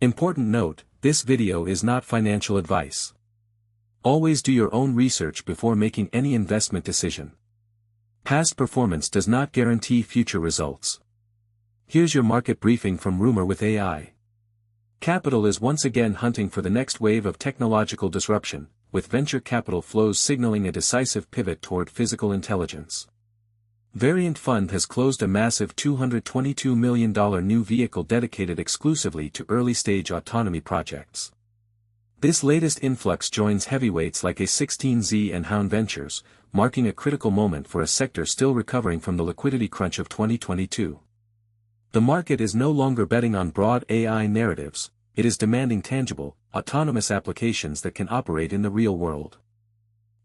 Important note, this video is not financial advice. Always do your own research before making any investment decision. Past performance does not guarantee future results. Here's your market briefing from Rumour with AI. Capital is once again hunting for the next wave of technological disruption, with venture capital flows signaling a decisive pivot toward physical intelligence. Variant Fund has closed a massive $222 million new vehicle dedicated exclusively to early-stage autonomy projects. This latest influx joins heavyweights like A16Z and Hound Ventures, marking a critical moment for a sector still recovering from the liquidity crunch of 2022. The market is no longer betting on broad AI narratives, it is demanding tangible, autonomous applications that can operate in the real world.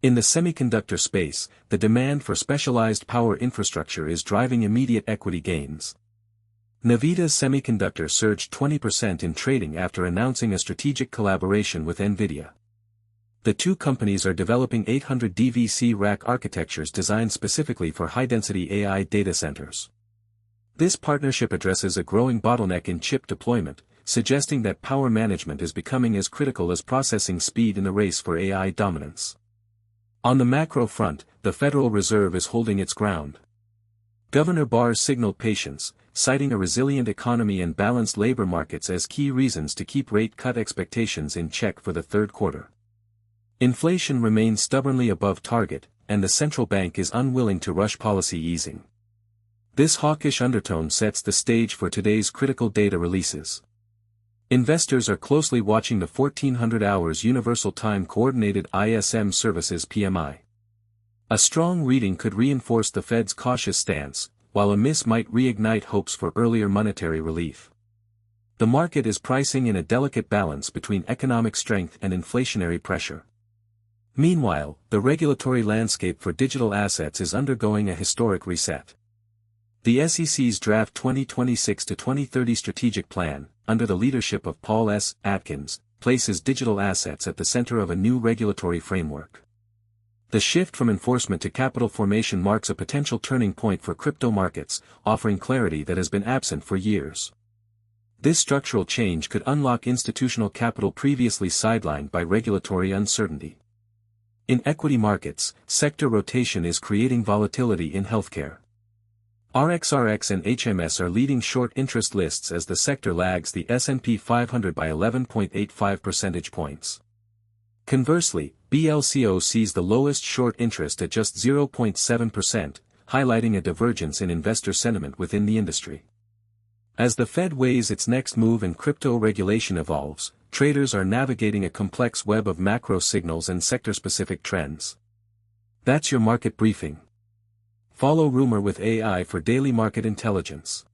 In the semiconductor space, the demand for specialized power infrastructure is driving immediate equity gains. Navitas Semiconductor surged 20% in trading after announcing a strategic collaboration with Nvidia. The two companies are developing 800 DVC rack architectures designed specifically for high-density AI data centers. This partnership addresses a growing bottleneck in chip deployment, suggesting that power management is becoming as critical as processing speed in the race for AI dominance. On the macro front, the Federal Reserve is holding its ground. Governor Barr signaled patience, citing a resilient economy and balanced labor markets as key reasons to keep rate cut expectations in check for the third quarter. Inflation remains stubbornly above target, and the central bank is unwilling to rush policy easing. This hawkish undertone sets the stage for today's critical data releases. Investors are closely watching the 1400 hours Universal Time Coordinated ISM Services PMI. A strong reading could reinforce the Fed's cautious stance, while a miss might reignite hopes for earlier monetary relief. The market is pricing in a delicate balance between economic strength and inflationary pressure. Meanwhile, the regulatory landscape for digital assets is undergoing a historic reset. The SEC's draft 2026 to 2030 strategic plan, under the leadership of Paul S. Atkins, places digital assets at the center of a new regulatory framework. The shift from enforcement to capital formation marks a potential turning point for crypto markets, offering clarity that has been absent for years. This structural change could unlock institutional capital previously sidelined by regulatory uncertainty. In equity markets, sector rotation is creating volatility in healthcare. RXRX and HMS are leading short interest lists as the sector lags the S&P 500 by 11.85 percentage points. Conversely, BLCO sees the lowest short interest at just 0.7%, highlighting a divergence in investor sentiment within the industry. As the Fed weighs its next move and crypto regulation evolves, traders are navigating a complex web of macro signals and sector-specific trends. That's your market briefing. Follow Rumour with AI for daily market intelligence.